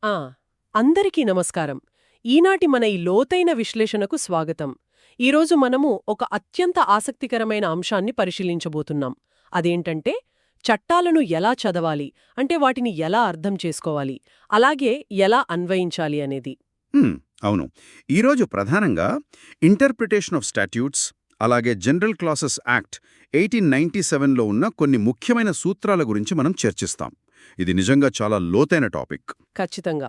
ఆ అందరికీ నమస్కారం. ఈనాటి మన ఈ లోతైన విశ్లేషణకు స్వాగతం. ఈరోజు మనము ఒక అత్యంత ఆసక్తికరమైన అంశాన్ని పరిశీలించబోతున్నాం. అదేంటంటే చట్టాలను ఎలా చదవాలి, అంటే వాటిని ఎలా అర్థం చేసుకోవాలి, అలాగే ఎలా అన్వయించాలి అనేది. హ్మ్, అవును. ఈరోజు ప్రధానంగా ఇంటర్ప్రిటేషన్ ఆఫ్ స్టాట్యూట్స్, అలాగే జనరల్ క్లాసెస్ యాక్ట్ 1897లో ఉన్న కొన్ని ముఖ్యమైన సూత్రాల గురించి మనం చర్చిస్తాం. ఇది నిజంగా చాలా లోతైన టాపిక్. ఖచ్చితంగా.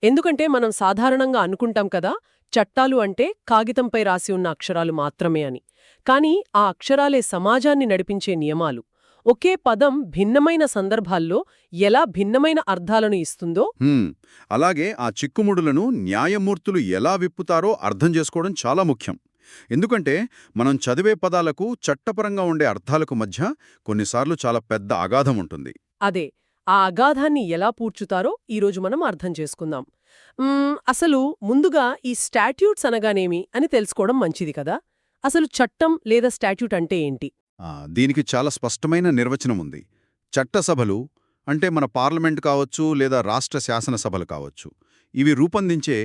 ఎందుకంటే మనం సాధారణంగా అనుకుంటాం కదా, చట్టాలు అంటే కాగితంపై రాసి ఉన్న అక్షరాలు మాత్రమే అని. కానీ ఆ అక్షరాలే సమాజాన్ని నడిపించే నియమాలు. ఒకే పదం భిన్నమైన సందర్భాల్లో ఎలా భిన్నమైన అర్థాలను ఇస్తుందో. హ్మ్, అలాగే ఆ చిక్కుముడులను న్యాయమూర్తులు ఎలా విప్పుతారో అర్థం చేసుకోవడం చాలా ముఖ్యం. ఎందుకంటే మనం చదివే పదాలకు చట్టపరంగా ఉండే అర్థాలకు మధ్య కొన్నిసార్లు చాలా పెద్ద అగాధం ఉంటుంది. అదే, ఆ అగాధాన్ని ఎలా పూడ్చుతారో ఈరోజు మనం అర్థం చేసుకుందాం. అసలు ముందుగా ఈ స్టాట్యూట్స్ అనగానేమి అని తెలుసుకోవడం మంచిది కదా. అసలు చట్టం లేదా స్టాట్యూట్ అంటే ఏంటి? దీనికి చాలా స్పష్టమైన నిర్వచనం ఉంది. చట్టసభలు అంటే మన పార్లమెంట్ కావచ్చు లేదా రాష్ట్ర శాసనసభలు కావచ్చు, ఇవి రూపొందించే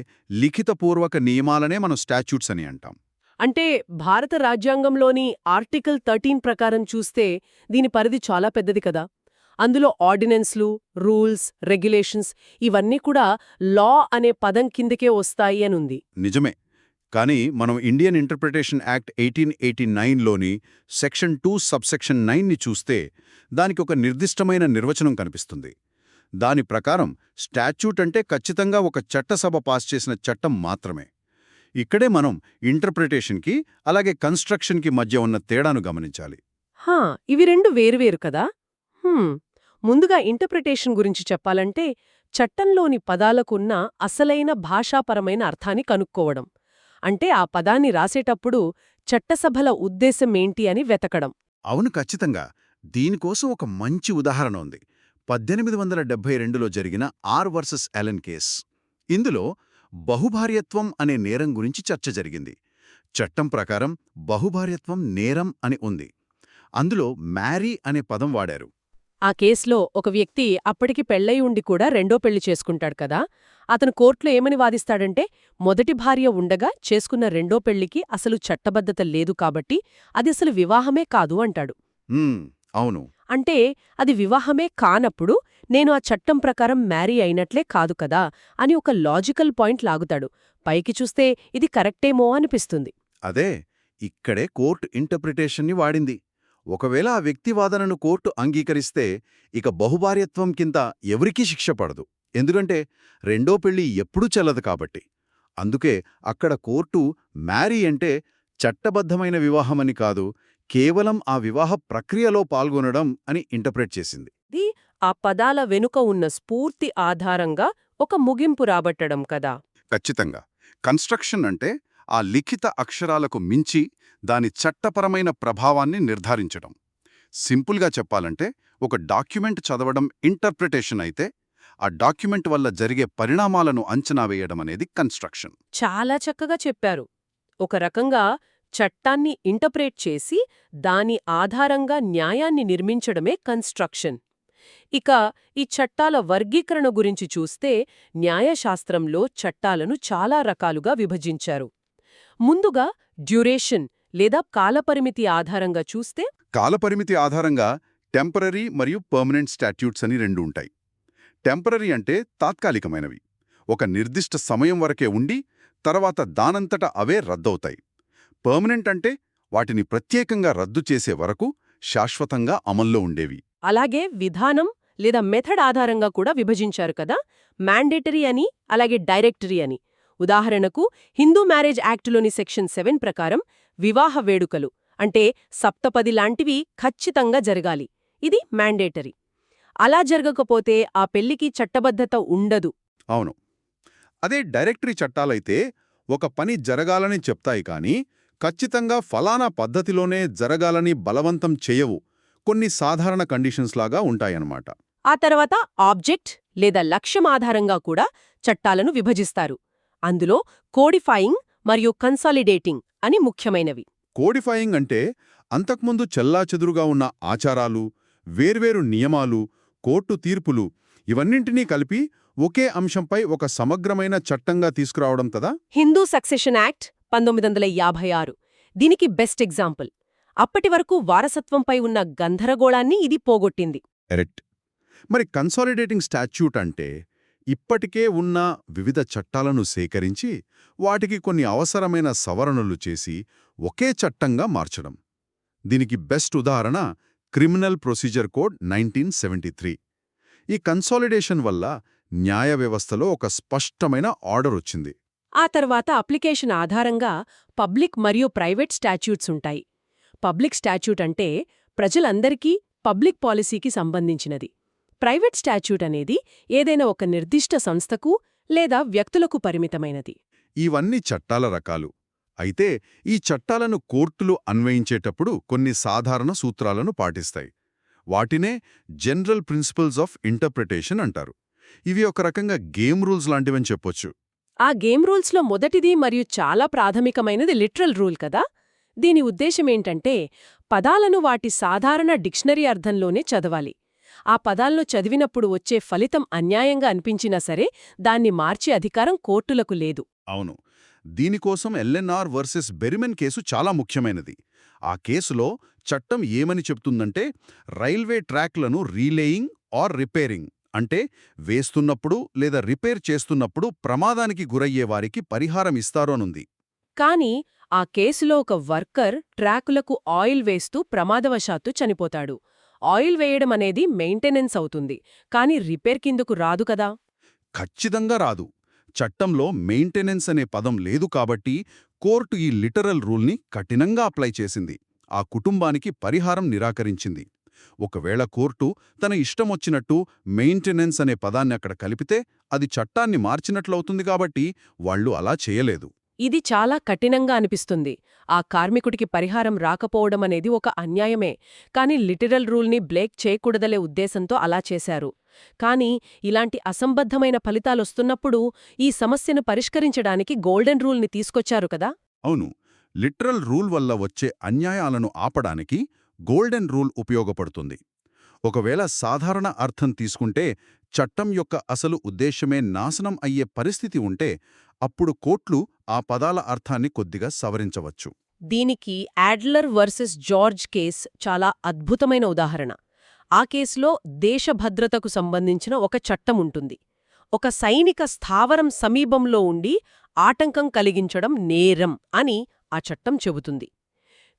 లిఖితపూర్వక నియమాలనే మనం స్టాట్యూట్స్ అని అంటాం. అంటే భారత రాజ్యాంగంలోని ఆర్టికల్ 13 ప్రకారం చూస్తే దీని పరిధి చాలా పెద్దది కదా. అందులో ఆర్డినెన్స్లు, రూల్స్, రెగ్యులేషన్స్ ఇవన్నీ కూడా లా అనే పదం కిందకే వస్తాయి అనుంది. నిజమే. కానీ మనం ఇండియన్ ఇంటర్ప్రిటేషన్ యాక్ట్ 1889లోని సెక్షన్ 2 సబ్సెక్షన్ 9ని చూస్తే దానికి ఒక నిర్దిష్టమైన నిర్వచనం కనిపిస్తుంది. దాని ప్రకారం స్టాట్యూట్ అంటే ఖచ్చితంగా ఒక చట్టసభ పాస్ చేసిన చట్టం మాత్రమే. ఇక్కడే మనం ఇంటర్ప్రిటేషన్కి అలాగే కన్స్ట్రక్షన్కి మధ్య ఉన్న తేడాను గమనించాలి. హా, ఇవి రెండు వేరువేరు కదా. ముందుగా ఇంటర్ప్రిటేషన్ గురించి చెప్పాలంటే చట్టంలోని పదాలకున్న అసలైన భాషాపరమైన అర్థాన్ని కనుక్కోవడం. అంటే ఆ పదాన్ని రాసేటప్పుడు చట్టసభల ఉద్దేశమేంటి అని వెతకడం. అవును, ఖచ్చితంగా. దీనికోసం ఒక మంచి ఉదాహరణ ఉంది. 1872లో జరిగిన ఆర్ వర్సెస్ ఎలెన్ కేస్. ఇందులో బహుభార్యత్వం అనే నేరం గురించి చర్చ జరిగింది. చట్టం ప్రకారం బహుభార్యత్వం నేరం అని ఉంది. అందులో మ్యారీ అనే పదం వాడారు. ఆ కేసులో ఒక వ్యక్తి అప్పటికి పెళ్లై ఉండి కూడా రెండో పెళ్లి చేసుకుంటాడు కదా. అతను కోర్టులో ఏమని వాదిస్తాడంటే మొదటి భార్య ఉండగా చేసుకున్న రెండో పెళ్లికి అసలు చట్టబద్ధత లేదు కాబట్టి అది అసలు వివాహమే కాదు అంటాడు. అవును. అంటే అది వివాహమే కానప్పుడు నేను ఆ చట్టం ప్రకారం మ్యారీ అయినట్లే కాదు కదా అని ఒక లాజికల్ పాయింట్ లాగుతాడు. పైకి చూస్తే ఇది కరెక్టేమో అనిపిస్తుంది. అదే, ఇక్కడే కోర్టు ఇంటర్ప్రిటేషన్ని వాడింది. ఒకవేళ ఆ వ్యక్తి వాదనను కోర్టు అంగీకరిస్తే ఇక బహుభార్యత్వం కింద ఎవరికీ శిక్ష పడదు. ఎందుకంటే రెండో పెళ్లి ఎప్పుడూ చెల్లదు కాబట్టి. అందుకే అక్కడ కోర్టు మ్యారీ అంటే చట్టబద్ధమైన వివాహమని కాదు, కేవలం ఆ వివాహ ప్రక్రియలో పాల్గొనడం అని ఇంటర్ప్రెట్ చేసింది. ఇది ఆ పదాల వెనుక ఉన్న స్ఫూర్తి ఆధారంగా ఒక ముగింపు రాబట్టడం కదా. ఖచ్చితంగా. కన్స్ట్రక్షన్ అంటే ఆ లిఖిత అక్షరాలకు మించి దాని చట్టపరమైన ప్రభావాన్ని నిర్ధారించడం. సింపుల్గా చెప్పాలంటే ఒక డాక్యుమెంట్ చదవడం ఇంటర్ప్రిటేషన్ అయితే, ఆ డాక్యుమెంట్ వల్ల జరిగే పరిణామాలను అంచనా వేయడం అనేది కన్స్ట్రక్షన్. చాలా చక్కగా చెప్పారు. ఒక రకంగా చట్టాన్ని ఇంటర్ప్రేట్ చేసి దాని ఆధారంగా న్యాయాన్ని నిర్మించడమే కన్స్ట్రక్షన్. ఇక ఈ చట్టాల వర్గీకరణ గురించి చూస్తే న్యాయశాస్త్రంలో చట్టాలను చాలా రకాలుగా విభజించారు. ముందుగా డ్యూరేషన్ లేదా కాలపరిమితి ఆధారంగా చూస్తే కాలపరిమితి ఆధారంగా టెంపరరీ మరియు పర్మనెంట్ స్టాట్యూట్స్ అని రెండు ఉంటాయి. టెంపరరీ అంటే తాత్కాలికమైనవి, ఒక నిర్దిష్ట సమయం వరకే ఉండి తర్వాత దానంతట అవే రద్దవుతాయి. పర్మనెంట్ అంటే వాటిని ప్రత్యేకంగా రద్దు చేసే వరకు శాశ్వతంగా అమల్లో ఉండేవి. అలాగే విధానం లేదా మెథడ్ ఆధారంగా కూడా విభజించారు కదా. మ్యాండేటరీ అని, అలాగే డైరెక్టరీ అని. ఉదాహరణకు హిందూ మ్యారేజ్ యాక్టులోని సెక్షన్ 7 ప్రకారం వివాహ వేడుకలు అంటే సప్తపది లాంటివి ఖచ్చితంగా జరగాలి. ఇది మ్యాండేటరీ. అలా జరగకపోతే ఆ పెళ్లికి చట్టబద్ధత ఉండదు. అవును. అదే డైరెక్టరీ చట్టాలైతే ఒక పని జరగాలని చెప్తాయి కానీ ఖచ్చితంగా ఫలానా పద్ధతిలోనే జరగాలని బలవంతం చేయవు. కొన్ని సాధారణ కండిషన్స్ లాగా ఉంటాయన్నమాట. ఆ తర్వాత ఆబ్జెక్ట్ లేదా లక్ష్యం ఆధారంగా కూడా చట్టాలను విభజిస్తారు. అందులో కోడిఫైయింగ్ మరియు కన్సాలిడేటింగ్ అని ముఖ్యమైనవి. కోడిఫైయింగ్ అంటే అంతకుముందు చెల్లాచెదురుగా ఉన్న ఆచారాలు, వేర్వేరు నియమాలు, కోర్టు తీర్పులు ఇవన్నింటినీ కలిపి ఒకే అంశంపై ఒక సమగ్రమైన చట్టంగా తీసుకురావడం కదా. హిందూ సక్సెషన్ యాక్ట్ 1956 దీనికి బెస్ట్ ఎగ్జాంపుల్. అప్పటి వరకు వారసత్వంపై ఉన్న గందరగోళాన్ని ఇది పోగొట్టింది. ఎరెక్ట్. మరి కన్సాలిడేటింగ్ స్టాచ్యూట్ అంటే ఇప్పటికే ఉన్న వివిధ చట్టాలను సేకరించి వాటికి కొన్ని అవసరమైన సవరణలు చేసి ఒకే చట్టంగా మార్చడం. దీనికి బెస్ట్ ఉదాహరణ క్రిమినల్ ప్రొసీజర్ కోడ్ 1973. ఈ కన్సాలిడేషన్ వల్ల న్యాయ వ్యవస్థలో ఒక స్పష్టమైన ఆర్డర్ వచ్చింది. ఆ తర్వాత అప్లికేషన్ ఆధారంగా పబ్లిక్ మరియు ప్రైవేట్ స్టాచ్యూట్స్ ఉంటాయి. పబ్లిక్ స్టాచ్యూట్ అంటే ప్రజలందరికీ పబ్లిక్ పాలసీకి సంబంధించినది. ప్రైవేట్ స్టాచ్యూట్ అనేది ఏదైనా ఒక నిర్దిష్ట సంస్థకు లేదా వ్యక్తులకు పరిమితమైనది. ఇవన్నీ చట్టాల రకాలు. అయితే ఈ చట్టాలను కోర్టులు అన్వయించేటప్పుడు కొన్ని సాధారణ సూత్రాలను పాటిస్తాయి. వాటినే జనరల్ ప్రిన్సిపల్స్ ఆఫ్ ఇంటర్ప్రిటేషన్ అంటారు. ఇవి ఒక రకంగా గేమ్ రూల్స్ లాంటివని చెప్పొచ్చు. ఆ గేమ్ రూల్స్లో మొదటిది మరియు చాలా ప్రాథమికమైనది లిటరల్ రూల్ కదా. దీని ఉద్దేశమేంటంటే పదాలను వాటి సాధారణ డిక్షనరీ అర్థంలోనే చదవాలి. ఆ పదాలను చదివినప్పుడు వచ్చే ఫలితం అన్యాయంగా అనిపించినా సరే దాన్ని మార్చే అధికారం కోర్టులకు లేదు. అవును. దీనికోసం ఎల్ఎన్ఆర్ వర్సెస్ బెరిమెన్ కేసు చాలా ముఖ్యమైనది. ఆ కేసులో చట్టం ఏమని చెప్తుందంటే రైల్వే ట్రాక్లను రీలేయింగ్ ఆర్ రిపేరింగ్ అంటే వేస్తున్నప్పుడు లేదా రిపేర్ చేస్తున్నప్పుడు ప్రమాదానికి గురయ్యే వారికి పరిహారం ఇస్తారు అనుంది. కానీ ఆ కేసులో ఒక వర్కర్ ట్రాకులకు ఆయిల్ వేస్తూ ప్రమాదవశాత్తు చనిపోతాడు. ఆయిల్ వేయడం అనేది మెయింటెనెన్స్ అవుతుంది, కానీ రిపేర్ కిందకు రాదు కదా. ఖచ్చితంగా రాదు. చట్టంలో మెయింటెనెన్స్ అనే పదం లేదు కాబట్టి కోర్టు ఈ లిటరల్ రూల్ని కఠినంగా అప్లై చేసింది. ఆ కుటుంబానికి పరిహారం నిరాకరించింది. ఒకవేళ కోర్టు తన ఇష్టమొచ్చినట్టు మెయింటెనెన్స్ అనే పదాన్ని అక్కడ కలిపితే అది చట్టాన్ని మార్చినట్లవుతుంది కాబట్టి వాళ్లు అలా చేయలేదు. ఇది చాలా కఠినంగా అనిపిస్తుంది. ఆ కార్మికుడికి పరిహారం రాకపోవడం అనేది ఒక అన్యాయమే, కానీ లిటరల్ రూల్ని బ్రేక్ చేయకూడదలే ఉద్దేశంతో అలా చేశారు. కానీ ఇలాంటి అసంబద్ధమైన ఫలితాలొస్తున్నప్పుడు ఈ సమస్యను పరిష్కరించడానికి గోల్డెన్ రూల్ని తీసుకొచ్చారు కదా. అవును. లిటరల్ రూల్ వల్ల వచ్చే అన్యాయాలను ఆపడానికి గోల్డెన్ రూల్ ఉపయోగపడుతుంది. ఒకవేళ సాధారణ అర్థం తీసుకుంటే చట్టం యొక్క అసలు ఉద్దేశమే నాశనం అయ్యే పరిస్థితి ఉంటే అప్పుడు కోర్టులు ఆ పదాల అర్థాన్ని కొద్దిగా సవరించవచ్చు. దీనికి యాడ్లర్ వర్సెస్ జార్జ్ కేస్ చాలా అద్భుతమైన ఉదాహరణ. ఆ కేసులో దేశభద్రతకు సంబంధించిన ఒక చట్టం ఉంటుంది. ఒక సైనిక స్థావరం సమీపంలో ఉండి ఆటంకం కలిగించడం నేరం అని ఆ చట్టం చెబుతుంది.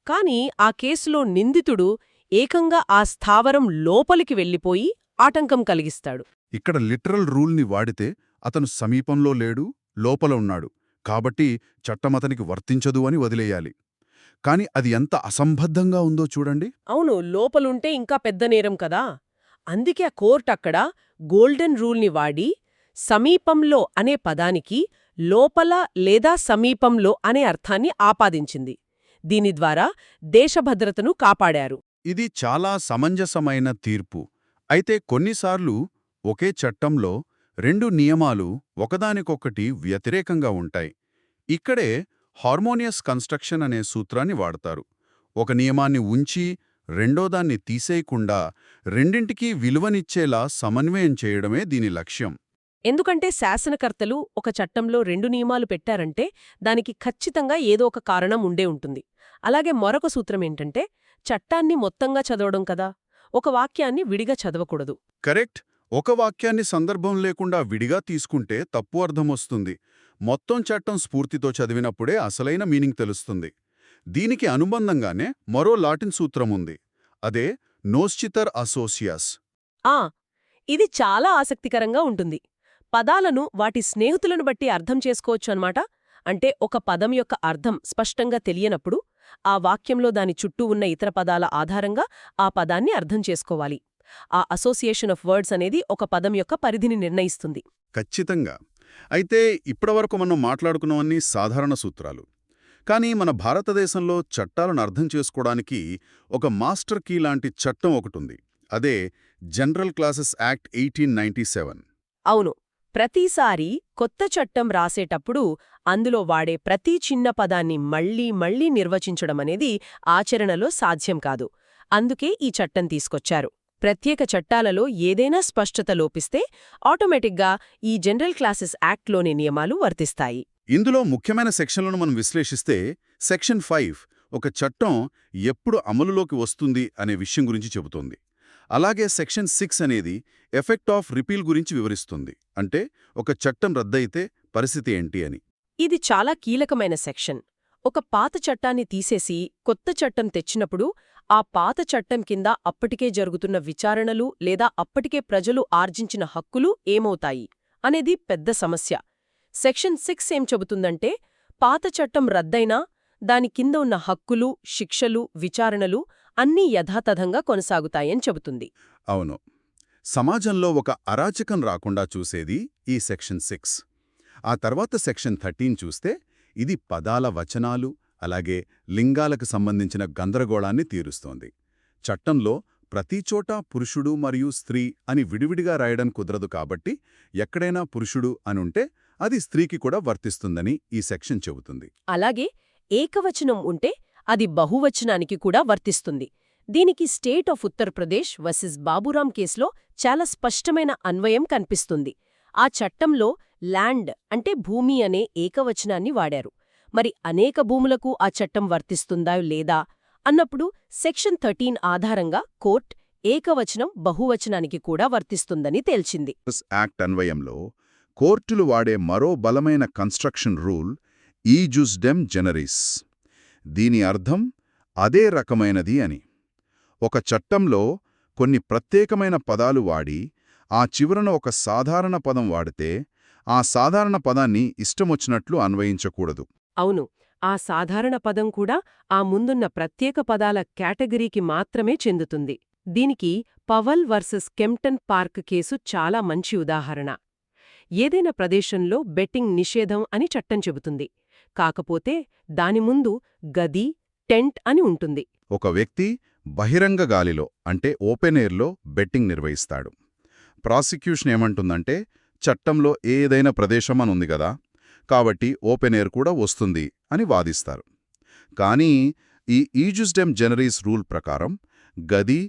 కాని ఆ కేసులో నిందితుడు ఏకంగా ఆ స్థావరం లోపలికి వెళ్ళిపోయి ఆటంకం కలిగిస్తాడు. ఇక్కడ లిటరల్ రూల్ని వాడితే అతను సమీపంలో లేడు, లోపల ఉన్నాడు, కాబట్టి చట్టమతనికి వర్తించదు అని వదిలేయాలి. కాని అది ఎంత అసంబద్ధంగా ఉందో చూడండి. అవును, లోపలుంటే ఇంకా పెద్ద నేరం కదా. అందుకే ఆ కోర్టు అక్కడ గోల్డెన్ రూల్ని వాడి సమీపంలో అనే పదానికి లోపల లేదా సమీపంలో అనే అర్థాన్ని ఆపాదించింది. దీని ద్వారా దేశభద్రతను కాపాడారు. ఇది చాలా సమంజసమైన తీర్పు. అయితే కొన్నిసార్లు ఒకే చట్టంలో రెండు నియమాలు ఒకదానికొకటి వ్యతిరేకంగా ఉంటాయి. ఇక్కడే హార్మోనియస్ కన్స్ట్రక్షన్ అనే సూత్రాన్ని వాడతారు. ఒక నియమాన్ని ఉంచి రెండోదాన్ని తీసేయకుండా రెండింటికీ విలువనిచ్చేలా సమన్వయం చేయడమే దీని లక్ష్యం. ఎందుకంటే శాసనకర్తలు ఒక చట్టంలో రెండు నియమాలు పెట్టారంటే దానికి ఖచ్చితంగా ఏదో ఒక కారణం ఉండే ఉంటుంది. అలాగే మరొక సూత్రమేంటంటే చట్టాన్ని మొత్తంగా చదవడం కదా. ఒక వాక్యాన్ని విడిగా చదవకూడదు. కరెక్ట్. ఒక వాక్యాన్ని సందర్భం లేకుండా విడిగా తీసుకుంటే తప్పు అర్థమొస్తుంది. మొత్తం చట్టం స్ఫూర్తితో చదివినప్పుడే అసలైన మీనింగ్ తెలుస్తుంది. దీనికి అనుబంధంగానే మరో లాటిన్ సూత్రముంది. అదే నోస్చితర్ అసోసియాస్. ఇది చాలా ఆసక్తికరంగా ఉంటుంది. పదాలను వాటి స్నేహితులను బట్టి అర్థం చేసుకోవచ్చు అన్నమాట. అంటే ఒక పదం యొక్క అర్థం స్పష్టంగా తెలియనప్పుడు ఆ వాక్యంలో దాని చుట్టూ ఉన్న ఇతర పదాల ఆధారంగా ఆ పదాన్ని అర్థం చేసుకోవాలి. ఆ అసోసియేషన్ ఆఫ్ వర్డ్స్ అనేది ఒక పదం యొక్క పరిధిని నిర్ణయిస్తుంది. ఖచ్చితంగా. అయితే ఇప్పటివరకు మనం మాట్లాడుకున్నవన్నీ సాధారణ సూత్రాలు. కానీ మన భారతదేశంలో చట్టాలను అర్థం చేసుకోవడానికి ఒక మాస్టర్ కీ లాంటి చట్టం ఒకటుంది. అదే జనరల్ క్లాసెస్ యాక్ట్ 1897. అవును. ప్రతిసారి కొత్త చట్టం రాసేటప్పుడు అందులో వాడే ప్రతి చిన్న పదాన్ని మళ్లీ మళ్లీ నిర్వచించడమనేది ఆచరణలో సాధ్యం కాదు. అందుకే ఈ చట్టం తీసుకొచ్చారు. ప్రత్యేక చట్టాలలో ఏదైనా స్పష్టత లోపిస్తే ఆటోమేటిక్గా ఈ జనరల్ క్లాసెస్ యాక్ట్లోని నియమాలు వర్తిస్తాయి. ఇందులో ముఖ్యమైన సెక్షన్లను మనం విశ్లేషిస్తే సెక్షన్ 5 ఒక చట్టం ఎప్పుడు అమలులోకి వస్తుంది అనే విషయం గురించి చెబుతోంది. అలాగే సెక్షన్ 6 అనేది ఎఫెక్ట్ ఆఫ్ రిపీల్ గురించి వివరిస్తుంది. అంటే ఒక చట్టం రద్దయితే పరిస్థితి ఏంటి అని. ఇది చాలా కీలకమైన సెక్షన్. ఒక పాత చట్టాన్ని తీసేసి కొత్త చట్టం తెచ్చినప్పుడు ఆ పాత చట్టం కింద అప్పటికే జరుగుతున్న విచారణలు లేదా అప్పటికే ప్రజలు ఆర్జించిన హక్కులు ఏమవుతాయి అనేది పెద్ద సమస్య. సెక్షన్ 6 ఏం చెబుతుందంటే పాత చట్టం రద్దయినా దాని కింద ఉన్న హక్కులు, శిక్షలు, విచారణలు అన్నీ యథాతథంగా కొనసాగుతాయని చెబుతుంది. అవును. సమాజంలో ఒక అరాచకం రాకుండా చూసేది ఈ సెక్షన్ 6. ఆ తర్వాత సెక్షన్ 13 చూస్తే ఇది పదాల వచనాలు అలాగే లింగాలకు సంబంధించిన గందరగోళాన్ని తీరుస్తోంది. చట్టంలో ప్రతిచోటా పురుషుడు మరియు స్త్రీ అని విడివిడిగా రాయడం కుదరదు కాబట్టి ఎక్కడైనా పురుషుడు అనుంటే అది స్త్రీకి కూడా వర్తిస్తుందని ఈ సెక్షన్ చెబుతుంది. అలాగే ఏకవచనం ఉంటే అది బహువచనానికి కూడా వర్తిస్తుంది. దీనికి state of Uttar Pradesh versus Baburam కేసులో చాలా స్పష్టమైన అన్వయం కనిపిస్తుంది. ఆ చట్టంలో ల్యాండ్ అంటే భూమి అనే ఏకవచనాన్ని వాడారు. మరి అనేక భూములకు ఆ చట్టం వర్తిస్తుందా లేదా అన్నప్పుడు సెక్షన్ 13 ఆధారంగా కోర్ట్ ఏకవచనం బహువచనానికి కూడా వర్తిస్తుందని తేల్చింది. యాక్ట్ అన్వయంలో కోర్టులు వాడే మరో బలమైన కన్స్ట్రక్షన్ రూల్ ఈ జుస్డెమ్ జెనరిస్. దీని అర్థం అదే రకమైనది అని. ఒక చట్టంలో కొన్ని ప్రత్యేకమైన పదాలు వాడి ఆ చివరన ఒక సాధారణ పదం వాడితే ఆ సాధారణ పదాన్ని ఇష్టమొచ్చినట్లు అన్వయించకూడదు. అవును, ఆ సాధారణ పదం కూడా ఆ ముందున్న ప్రత్యేక పదాల కేటగిరీకి మాత్రమే చెందుతుంది. దీనికి పవల్ వర్సెస్ కెంప్టన్ పార్క్ కేసు చాలా మంచి ఉదాహరణ. ఏదైనా ప్రదేశంలో బెట్టింగ్ నిషేధం అని చట్టం చెబుతుంది. కాకపోతే దాని ముందు గది, టెంట్ అని ఉంటుంది. ఒక వ్యక్తి బహిరంగ గాలిలో అంటే ఓపెన్ ఎయిర్లో బెట్టింగ్ నిర్వహిస్తాడు. ప్రాసిక్యూషన్ ఏమంటుందంటే చట్టంలో ఏదైనా ప్రదేశం అని ఉంది గదా, కాబట్టి ఓపెన్ ఎయిర్ కూడా వస్తుంది అని వాదిస్తారు. కానీ ఈ ఈజుస్డెమ్ జెనరీస్ రూల్ ప్రకారం గది,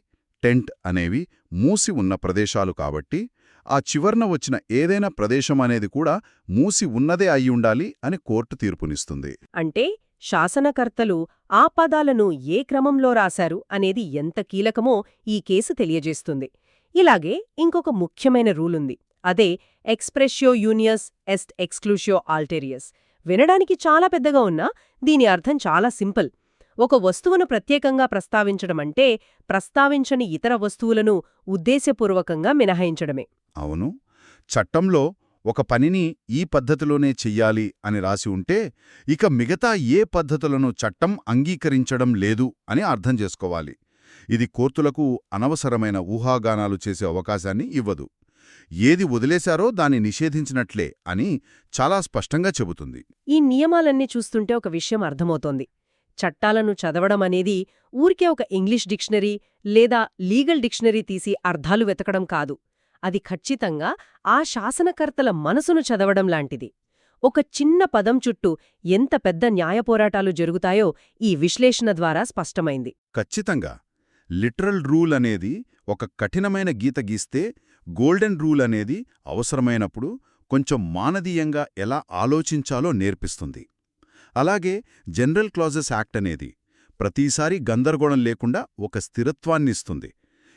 టెంట్ అనేవి మూసి ఉన్న ప్రదేశాలు కాబట్టి ఆ చివర్న వచ్చిన ఏదైనా ప్రదేశం అనేది కూడా మూసి ఉన్నదే అయ్యుండాలి అని కోర్టు తీర్పునిస్తుంది. అంటే శాసనకర్తలు ఆ పదాలను ఏ క్రమంలో రాశారు అనేది ఎంత కీలకమో ఈ కేసు తెలియజేస్తుంది. ఇలాగే ఇంకొక ముఖ్యమైన రూలుంది. అదే ఎక్స్ప్రెష్యో యూనియస్ ఎస్ట్ ఎక్స్క్లూషియో ఆల్టేరియస్. వినడానికి చాలా పెద్దగా ఉన్నా దీని అర్థం చాలా సింపుల్. ఒక వస్తువును ప్రత్యేకంగా ప్రస్తావించడమంటే ప్రస్తావించని ఇతర వస్తువులను ఉద్దేశపూర్వకంగా మినహాయించడమే. అవును, చట్టంలో ఒక పనిని ఈ పద్ధతిలోనే చెయ్యాలి అని రాసి ఉంటే ఇక మిగతా ఏ పద్ధతులను చట్టం అంగీకరించడం లేదు అని అర్థం చేసుకోవాలి. ఇది కోర్టులకు అనవసరమైన ఊహాగానాలు చేసే అవకాశాన్ని ఇవ్వదు. ఏది వదిలేశారో దాన్ని నిషేధించినట్లే అని చాలా స్పష్టంగా చెబుతుంది. ఈ నియమాలన్నీ చూస్తుంటే ఒక విషయం అర్థమవుతోంది. చట్టాలను చదవడం అనేది ఊరికే ఒక ఇంగ్లీష్ డిక్షనరీ లేదా లీగల్ డిక్షనరీ తీసి అర్థాలు వెతకడం కాదు. అది ఖచ్చితంగా ఆ శాసనకర్తల మనసును చదవడం లాంటిది. ఒక చిన్న పదం చుట్టూ ఎంత పెద్ద న్యాయపోరాటాలు జరుగుతాయో ఈ విశ్లేషణ ద్వారా స్పష్టమైంది. ఖచ్చితంగా లిటరల్ రూల్ అనేది ఒక కఠినమైన గీత గీస్తే, గోల్డెన్ రూల్ అనేది అవసరమైనప్పుడు కొంచెం మానదీయంగా ఎలా ఆలోచించాలో నేర్పిస్తుంది. అలాగే జనరల్ క్లాజెస్ యాక్ట్ అనేది ప్రతిసారీ గందరగోళం లేకుండా ఒక స్థిరత్వాన్నిస్తుంది.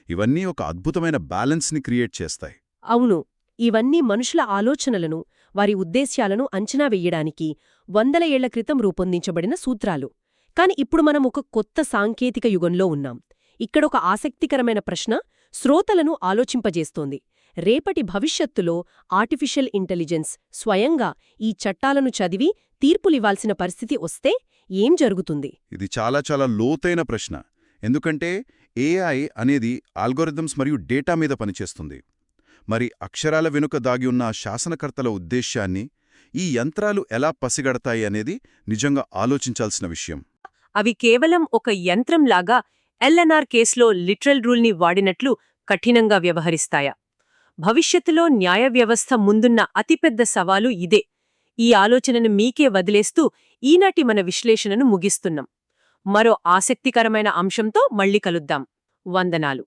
ఇవన్నీ ఒక అద్భుతమైన బ్యాలెన్స్ని క్రియేట్ చేస్తాయి. అవును, ఇవన్నీ మనుషుల ఆలోచనలను, వారి ఉద్దేశ్యాలను అంచనా వెయ్యడానికి 100 ఏళ్ల క్రితం రూపొందించబడిన సూత్రాలు. కాని ఇప్పుడు మనం ఒక కొత్త సాంకేతిక యుగంలో ఉన్నాం. ఇక్కడొక ఆసక్తికరమైన ప్రశ్న శ్రోతలను ఆలోచింపజేస్తోంది. రేపటి భవిష్యత్తులో ఆర్టిఫిషియల్ ఇంటెలిజెన్స్ స్వయంగా ఈ చట్టాలను చదివి తీర్పులివ్వాల్సిన పరిస్థితి వస్తే ఏం జరుగుతుంది? ఇది చాలా చాలా లోతైన ప్రశ్న. ఎందుకంటే ఏఐ అనేది ఆల్గోరిథమ్స్ మరియు డేటా మీద పనిచేస్తుంది. మరి అక్షరాల వెనుక దాగి ఉన్న శాసనకర్తల ఉద్దేశ్యాన్ని ఈ యంత్రాలు ఎలా పసిగడతాయి అనేది నిజంగా ఆలోచించాల్సిన విషయం. అవి కేవలం ఒక యంత్రంలాగా ఎల్ఎన్ఆర్ కేసులో లిటరల్ రూల్ని వాడినట్లు కఠినంగా వ్యవహరిస్తాయా? భవిష్యత్తులో న్యాయ వ్యవస్థ ముందున్న అతిపెద్ద సవాలు ఇదే. ఈ ఆలోచనను మీకే వదిలేస్తూ ఈనాటి మన విశ్లేషణను ముగిస్తున్నాం. మరో ఆసక్తికరమైన అంశంతో మళ్ళీ కలుద్దాం. వందనాలు.